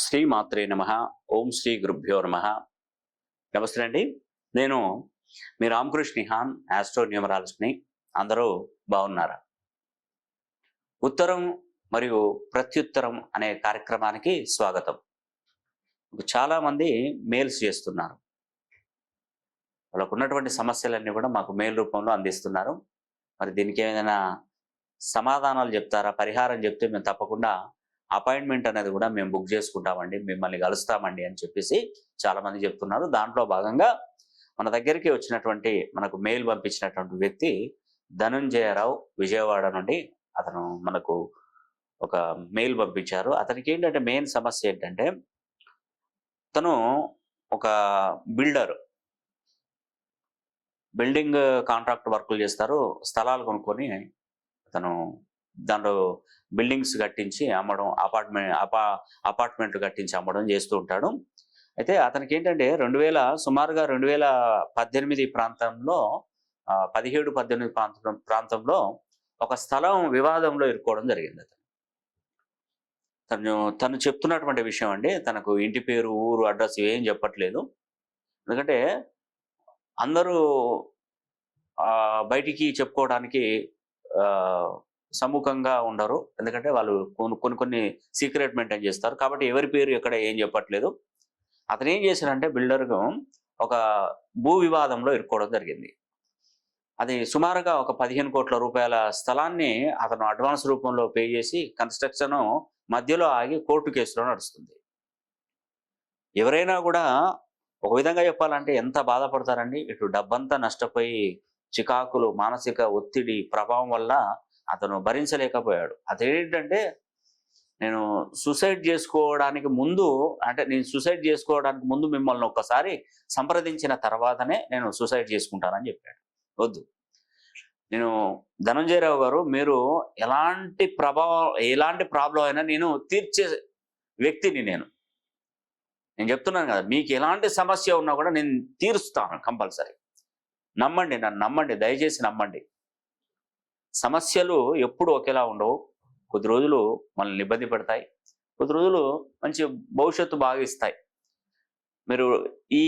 శ్రీ మాత్రే నమః. ఓం శ్రీ గురుభ్యో నమః. నమస్తే అండి. నేను మీ రామకృష్ణ నిహాన్, ఆస్ట్రో న్యూమరాలజిస్ట్ని. అందరూ బాగున్నారా? ఉత్తరం మరియు ప్రత్యుత్తరం అనే కార్యక్రమానికి స్వాగతం. చాలా మంది మెయిల్స్ చేస్తున్నారు. వాళ్ళకు ఉన్నటువంటి సమస్యలన్నీ కూడా మాకు మెయిల్ రూపంలో అందిస్తున్నారు. మరి దీనికి ఏదైనా సమాధానాలు చెప్తారా, పరిహారం చెప్తే మేము తప్పకుండా అపాయింట్మెంట్ అనేది కూడా మేము బుక్ చేసుకుంటామండి, మిమ్మల్ని కలుస్తామండి అని చెప్పేసి చాలామంది చెప్తున్నారు. దాంట్లో భాగంగా మన దగ్గరికి వచ్చినటువంటి, మనకు మెయిల్ పంపించినటువంటి వ్యక్తి ధనుంజయరావు, విజయవాడ నుండి అతను మనకు ఒక మెయిల్ పంపించారు. అతనికి ఏంటంటే మెయిన్ సమస్య ఏంటంటే, తను ఒక బిల్డింగ్ కాంట్రాక్ట్ వర్కులు చేస్తారు. స్థలాలు కొనుక్కొని తను దాంట్లో బిల్డింగ్స్ కట్టించి అమ్మడం, అపార్ట్మెంట్లు కట్టించి అమ్మడం చేస్తూ ఉంటాడు. అయితే అతనికి ఏంటంటే సుమారుగా 2018 ప్రాంతంలో 17-18 ప్రాంతంలో ఒక స్థలం వివాదంలో ఇరుక్కోవడం జరిగింది. తను చెప్తున్నటువంటి విషయం అండి. తనకు ఇంటి పేరు, ఊరు, అడ్రస్ ఏం చెప్పట్లేదు. ఎందుకంటే అందరూ బయటికి చెప్పుకోవడానికి సముఖంగా ఉండరు. ఎందుకంటే వాళ్ళు కొన్ని సీక్రెట్ మెయింటైన్ చేస్తారు. కాబట్టి ఎవరి పేరు ఎక్కడ ఏం చెప్పట్లేదు. అతను ఏం చేశాడంటే, బిల్డర్కు ఒక భూ వివాదంలో ఇరుక్కోవడం జరిగింది. అది సుమారుగా ఒక 15 కోట్ల రూపాయల స్థలాన్ని అతను అడ్వాన్స్ రూపంలో పే చేసి కన్స్ట్రక్షన్ మధ్యలో ఆగి కోర్టు కేసులో నడుస్తుంది. ఎవరైనా కూడా ఒక విధంగా చెప్పాలంటే ఎంత బాధపడతారండి. ఇటు డబ్బంతా నష్టపోయి చికాకులు, మానసిక ఒత్తిడి ప్రభావం వల్ల అతను భరించలేకపోయాడు. అదేంటంటే, నేను సూసైడ్ చేసుకోవడానికి ముందు మిమ్మల్ని ఒక్కసారి సంప్రదించిన తర్వాతనే నేను సూసైడ్ చేసుకుంటానని చెప్పాడు. వద్దు, నేను ధనంజయరావు గారు, మీరు ఎలాంటి ప్రాబ్లం అయినా నేను తీర్చే వ్యక్తిని. నేను చెప్తున్నాను కదా, మీకు ఎలాంటి సమస్య ఉన్నా కూడా నేను తీరుస్తాను కంపల్సరీ. నమ్మండి, నన్ను నమ్మండి, దయచేసి నమ్మండి. సమస్యలు ఎప్పుడు ఒకేలా ఉండవు. కొద్ది రోజులు మనల్ని ఇబ్బంది పెడతాయి, కొద్ది రోజులు మంచి భవిష్యత్తు బాగా ఇస్తాయి. మీరు ఈ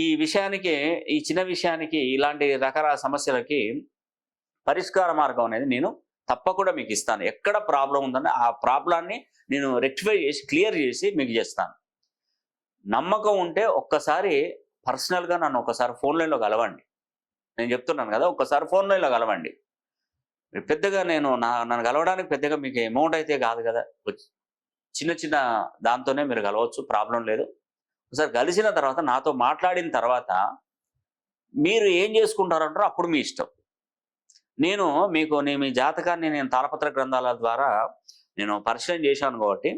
చిన్న విషయానికి, ఇలాంటి రకరకాల సమస్యలకి పరిష్కార మార్గం అనేది నేను తప్పకుండా మీకు ఇస్తాను. ఎక్కడ ప్రాబ్లం ఉందని ఆ ప్రాబ్లాన్ని నేను రెక్టిఫై చేసి, క్లియర్ చేసి మీకు చేస్తాను. నమ్మకం ఉంటే ఒక్కసారి పర్సనల్గా నన్ను ఒకసారి ఫోన్ లైన్లో కలవండి. నేను చెప్తున్నాను కదా, ఒక్కసారి ఫోన్ లైన్లో కలవండి. పెద్దగా నన్ను కలవడానికి పెద్దగా మీకు అమౌంట్ అయితే కాదు కదా, చిన్న దాంతోనే మీరు కలవచ్చు, ప్రాబ్లం లేదు. ఒకసారి కలిసిన తర్వాత, నాతో మాట్లాడిన తర్వాత మీరు ఏం చేసుకుంటారంటారో అప్పుడు మీ ఇష్టం. మీ జాతకాన్ని నేను తాళపత్ర గ్రంథాల ద్వారా నేను పరిశీలన చేశాను కాబట్టి,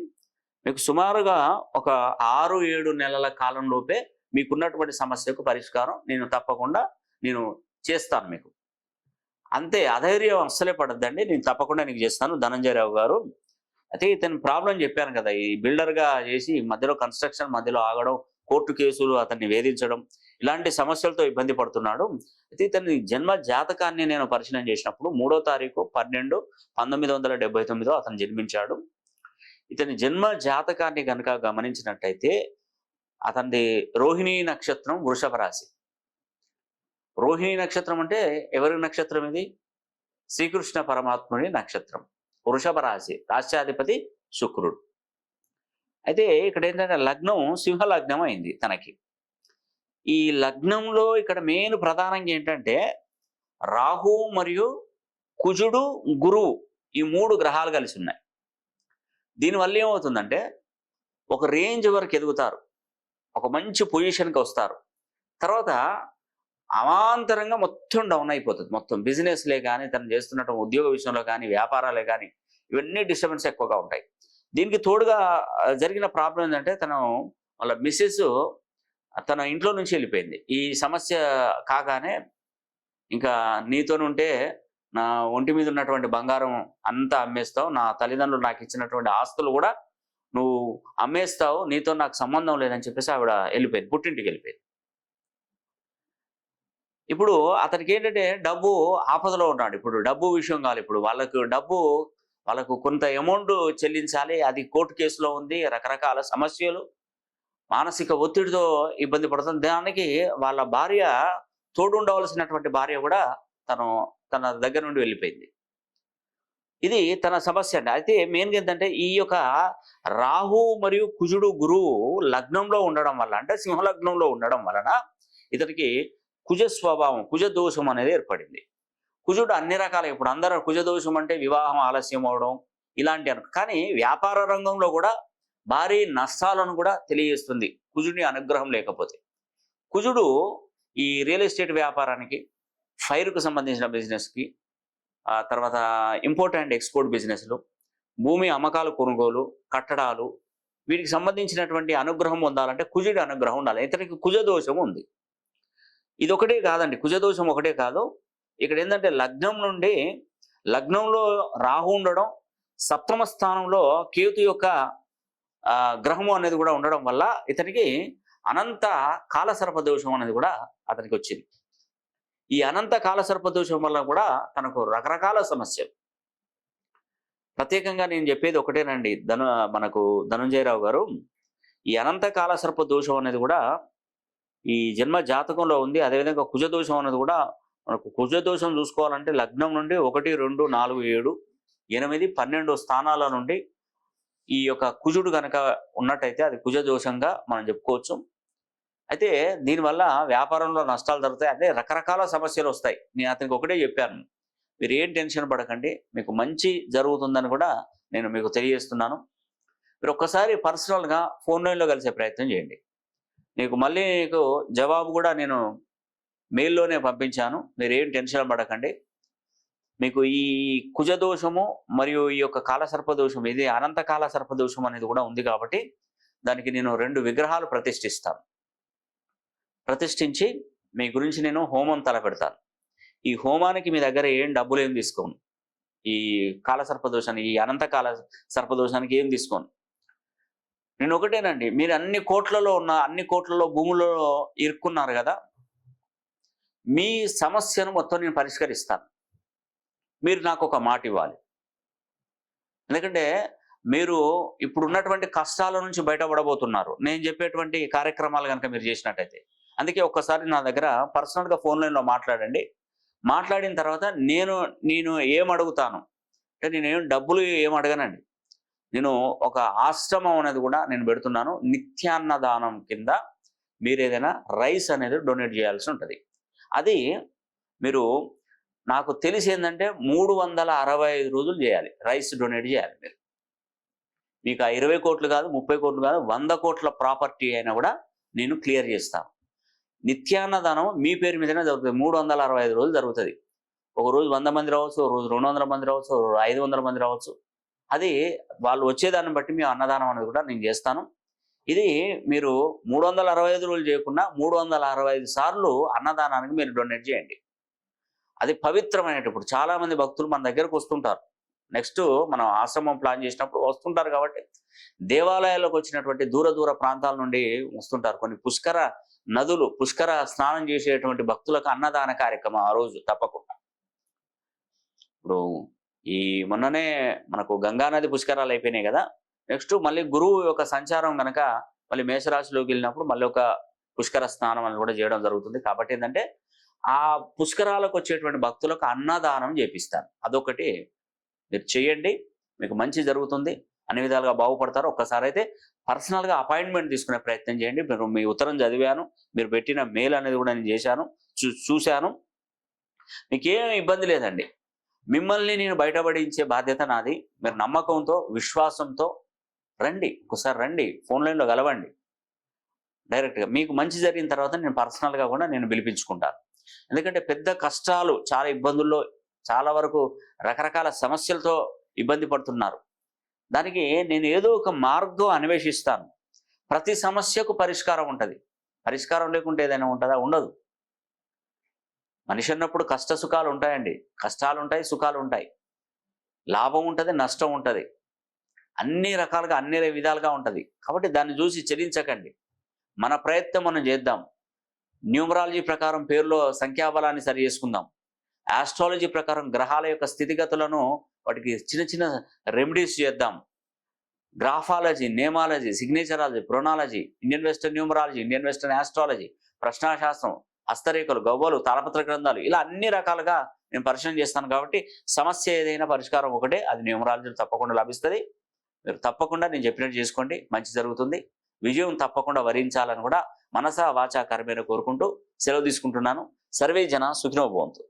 మీకు సుమారుగా ఒక 6-7 నెలల కాలంలోపే మీకున్నటువంటి సమస్యకు పరిష్కారం నేను తప్పకుండా చేస్తాను మీకు. అంతే, అధైర్యం అస్సలే పడద్దండి. నేను తప్పకుండా నీకు చేస్తాను ధనంజయరావు గారు. అయితే ఇతని ప్రాబ్లం చెప్పాను కదా, ఈ బిల్డర్గా చేసి మధ్యలో కన్స్ట్రక్షన్ మధ్యలో ఆగడం, కోర్టు కేసులు, అతన్ని వేధించడం, ఇలాంటి సమస్యలతో ఇబ్బంది పడుతున్నాడు. అయితే ఇతని జన్మ జాతకాన్ని నేను పరిశీలన చేసినప్పుడు 3వ తారీఖు 12/1979 అతను జన్మించాడు. ఇతని జన్మ జాతకాన్ని కనుక గమనించినట్టయితే, అతనిది రోహిణీ నక్షత్రం, వృషభ రాశి. రోహిణీ నక్షత్రం అంటే ఎవరి నక్షత్రం ఇది? శ్రీకృష్ణ పరమాత్ముడి నక్షత్రం. వృషభ రాశి, రాశ్యాధిపతి శుక్రుడు. అయితే ఇక్కడ ఏంటంటే, లగ్నం సింహ లగ్నం అయింది తనకి. ఈ లగ్నంలో ఇక్కడ మెయిన్ ప్రధానంగా ఏంటంటే, రాహు మరియు కుజుడు, గురువు, ఈ 3 గ్రహాలు కలిసి ఉన్నాయి. దీనివల్ల ఏమవుతుందంటే, ఒక రేంజ్ వరకు ఎదుగుతారు, ఒక మంచి పొజిషన్కి వస్తారు. తర్వాత అవాంతరంగా మొత్తం డౌన్ అయిపోతుంది. మొత్తం బిజినెస్లే కానీ, తను చేస్తున్నటువంటి ఉద్యోగ విషయంలో కానీ, వ్యాపారాలే కానీ, ఇవన్నీ డిస్టర్బెన్స్ ఎక్కువగా ఉంటాయి. దీనికి తోడుగా జరిగిన ప్రాబ్లం ఏంటంటే, వాళ్ళ మిస్సెస్ తన ఇంట్లో నుంచి వెళ్ళిపోయింది. ఈ సమస్య కాగానే, ఇంకా నీతోనుంటే నా ఒంటి మీద ఉన్నటువంటి బంగారం అంతా అమ్మేస్తావు, నా తల్లిదండ్రులు నాకు ఇచ్చినటువంటి ఆస్తులు కూడా నువ్వు అమ్మేస్తావు, నీతో నాకు సంబంధం లేదని చెప్పేసి ఆవిడ వెళ్ళిపోయింది, పుట్టింటికి వెళ్ళిపోయింది. ఇప్పుడు అతనికి ఏంటంటే, డబ్బు ఆపదలో ఉన్నాడు. ఇప్పుడు డబ్బు విషయం కాదు, ఇప్పుడు వాళ్ళకు కొంత అమౌంట్ చెల్లించాలి. అది కోర్టు కేసులో ఉంది, రకరకాల సమస్యలు. మానసిక ఒత్తిడితో ఇబ్బంది పడుతుంది. దానికి వాళ్ళ భార్య తోడుండవలసినటువంటి భార్య కూడా తన దగ్గర నుండి వెళ్ళిపోయింది. ఇది తన సమస్య అండి. అయితే మెయిన్‌గా ఏంటంటే ఈ యొక్క రాహు మరియు కుజుడు గురువు లగ్నంలో ఉండడం వల్ల అంటే సింహ లగ్నంలో ఉండడం వలన ఇతనికి కుజ స్వభావం, కుజ దోషం అనేది ఏర్పడింది. కుజుడు అన్ని రకాల ఇప్పుడు అందరూ కుజ దోషం అంటే వివాహం ఆలస్యం అవడం ఇలాంటి కానీ వ్యాపార రంగంలో కూడా భారీ నష్టాలను కూడా తెలియజేస్తుంది కుజుడి అనుగ్రహం లేకపోతే. కుజుడు ఈ రియల్ ఎస్టేట్ వ్యాపారానికి, ఫైర్‌కు సంబంధించిన బిజినెస్‌కి, తర్వాత ఇంపోర్ట్ అండ్ ఎక్స్‌పోర్ట్ బిజినెస్‌లు, భూమి అమ్మకాలు, కొనుగోలు, కట్టడాలు వీటికి సంబంధించినటువంటి అనుగ్రహం పొందాలంటే కుజుడి అనుగ్రహం ఉండాలి. ఇతనికి కుజ దోషం ఉంది. ఇదొకటే కాదండి, కుజ దోషం ఒకటే కాదు. ఇక్కడ ఏంటంటే లగ్నంలో రాహు ఉండడం, సప్తమ స్థానంలో కేతు యొక్క గ్రహము అనేది కూడా ఉండడం వల్ల ఇతనికి అనంత కాలసర్ప దోషం అనేది కూడా అతనికి వచ్చింది. ఈ అనంత కాలసర్ప దోషం వల్ల కూడా తనకు రకరకాల సమస్యలు. ప్రత్యేకంగా నేను చెప్పేది ఒకటేనండి, మనకు ధనుంజయరావు గారు, ఈ అనంత కాలసర్ప దోషం అనేది కూడా ఈ జన్మ జాతకంలో ఉంది. అదేవిధంగా కుజ దోషం అనేది కూడా మనకు కుజ దోషం చూసుకోవాలంటే లగ్నం నుండి 1, 2, 4, 7, 8, 12 స్థానాల నుండి ఈ యొక్క కుజుడు కనుక ఉన్నట్టయితే అది కుజ దోషంగా మనం చెప్పుకోవచ్చు. అయితే దీనివల్ల వ్యాపారంలో నష్టాలు జరుగుతాయి. అదే రకరకాల సమస్యలు వస్తాయి. నేను అతనికి ఒకటే చెప్పాను, మీరు ఏం టెన్షన్ పడకండి, మీకు మంచి జరుగుతుందని కూడా నేను మీకు తెలియజేస్తున్నాను. మీరు ఒక్కసారి పర్సనల్గా ఫోన్ లైన్లో కలిసే ప్రయత్నం చేయండి. మళ్ళీ జవాబు కూడా నేను మెయిల్లోనే పంపించాను. మీరు ఏం టెన్షన్ పడకండి. మీకు ఈ కుజ దోషము మరియు ఈ యొక్క కాలసర్ప దోషం, ఇది అనంత కాలసర్ప దోషం అనేది కూడా ఉంది కాబట్టి దానికి నేను 2 విగ్రహాలు ప్రతిష్ఠిస్తాను. ప్రతిష్ఠించి మీ గురించి నేను హోమం తలపెడతాను. ఈ హోమానికి మీ దగ్గర ఏం డబ్బులు ఏం తీసుకోను. ఈ కాలసర్ప దోషానికి, ఈ అనంత కాల సర్పదోషానికి ఏం తీసుకోను. నేను ఒకటేనండి, మీరు అన్ని కోట్లలో భూములలో ఇరుక్కున్నారు కదా, మీ సమస్యను మొత్తం నేను పరిష్కరిస్తాను. మీరు నాకు ఒక మాట ఇవ్వాలి. ఎందుకంటే మీరు ఇప్పుడున్నటువంటి కష్టాల నుంచి బయటపడబోతున్నారు నేను చెప్పేటువంటి కార్యక్రమాలు కనుక మీరు చేసినట్టయితే. అందుకే ఒక్కసారి నా దగ్గర పర్సనల్గా ఫోన్ లైన్లో మాట్లాడండి. మాట్లాడిన తర్వాత నేను ఏం అడుగుతాను అంటే, నేనేం డబ్బులు ఏం అడగనండి. నేను ఒక ఆశ్రమం అనేది కూడా నేను పెడుతున్నాను. నిత్యాన్నదానం కింద మీరు ఏదైనా రైస్ అనేది డొనేట్ చేయాల్సి ఉంటుంది. అది మీరు నాకు తెలిసి ఏంటంటే 365 రోజులు చేయాలి, రైస్ డొనేట్ చేయాలి. మీకు ఆ 20 కోట్లు కాదు, 30 కోట్లు కాదు, 100 కోట్ల ప్రాపర్టీ అయినా కూడా నేను క్లియర్ చేస్తాను. నిత్యాన్నదానం మీ పేరు మీదనే జరుగుతుంది. 365 రోజులు జరుగుతుంది. ఒక రోజు 100 మంది రావచ్చు, ఒక రోజు 200 మంది రావచ్చు, 500 మంది రావచ్చు. అది వాళ్ళు వచ్చేదాన్ని బట్టి మీ అన్నదానం అనేది కూడా నేను చేస్తాను. ఇది మీరు 365 రోజులు చేయకుండా 365 సార్లు అన్నదానానికి మీరు డొనేట్ చేయండి. అది పవిత్రమైనప్పుడు చాలా మంది భక్తులు మన దగ్గరకు వస్తుంటారు. నెక్స్ట్ మనం ఆశ్రమం ప్లాన్ చేసినప్పుడు వస్తుంటారు కాబట్టి దేవాలయాల్లోకి వచ్చినటువంటి దూర ప్రాంతాల నుండి వస్తుంటారు. కొన్ని పుష్కర స్నానం చేసేటువంటి భక్తులకు అన్నదాన కార్యక్రమం ఆ రోజు తప్పకుండా. ఇప్పుడు ఈ మొన్ననే మనకు గంగానది పుష్కరాలు అయిపోయినాయి కదా, నెక్స్ట్ మళ్ళీ గురువు యొక్క సంచారం కనుక మళ్ళీ మేషరాశిలోకి వెళ్ళినప్పుడు మళ్ళీ ఒక పుష్కర స్నానం అని కూడా చేయడం జరుగుతుంది. కాబట్టి ఏంటంటే ఆ పుష్కరాలకు వచ్చేటువంటి భక్తులకు అన్నదానం చేపిస్తాను. అదొకటి మీరు చేయండి, మీకు మంచి జరుగుతుంది, అన్ని విధాలుగా బాగుపడతారు. ఒక్కసారి అయితే పర్సనల్గా అపాయింట్మెంట్ తీసుకునే ప్రయత్నం చేయండి. మీ ఉత్తరం చదివాను, మీరు పెట్టిన మెయిల్ అనేది కూడా నేను చేశాను, చూశాను. మీకేం ఇబ్బంది లేదండి. మిమ్మల్ని నేను బయటపడించే బాధ్యత నాది. మీరు నమ్మకంతో, విశ్వాసంతో రండి, ఒకసారి రండి, ఫోన్ లైన్లో కలవండి డైరెక్ట్గా. మీకు మంచి జరిగిన తర్వాత నేను పర్సనల్గా కూడా నేను పిలిపించుకుంటాను. ఎందుకంటే పెద్ద కష్టాలు, చాలా ఇబ్బందుల్లో, చాలా వరకు రకరకాల సమస్యలతో ఇబ్బంది పడుతున్నారు. దానికి నేను ఏదో ఒక మార్గం అన్వేషిస్తాను. ప్రతి సమస్యకు పరిష్కారం ఉంటుంది. పరిష్కారం లేకుంటే ఏదైనా ఉంటుందా? ఉండదు. మనిషి అన్నప్పుడు కష్ట సుఖాలు ఉంటాయండి. కష్టాలు ఉంటాయి, సుఖాలు ఉంటాయి, లాభం ఉంటుంది, నష్టం ఉంటుంది, అన్ని రకాలుగా అన్ని విధాలుగా ఉంటుంది. కాబట్టి దాన్ని చూసి చెల్లించకండి. మన ప్రయత్నం మనం చేద్దాం. న్యూమరాలజీ ప్రకారం పేరులో సంఖ్యాబలాన్ని సరి చేసుకుందాం. ఆస్ట్రాలజీ ప్రకారం గ్రహాల యొక్క స్థితిగతులను వాటికి చిన్న రెమెడీస్ చేద్దాం. Graphology, nameology, signatureology, phrenology, Indian western numerology, Indian western astrology, ప్రశ్నాశాస్త్రం, హస్తరేఖలు, గవ్వలు, తాళపత్ర గ్రంథాలు, ఇలా అన్ని రకాలుగా నేను పరిశీలన చేస్తాను. కాబట్టి సమస్య ఏదైనా పరిష్కారం ఒకటే, అది న్యూమరాలజీలో తప్పకుండా లభిస్తుంది. మీరు తప్పకుండా నేను చెప్పినట్టు చేసుకోండి, మంచి జరుగుతుంది. విజయం తప్పకుండా వరించాలని కూడా మనసా వాచా కర్మేణ కోరుకుంటూ సెలవు తీసుకుంటున్నాను. సర్వే జన సుఖినో భవంతు.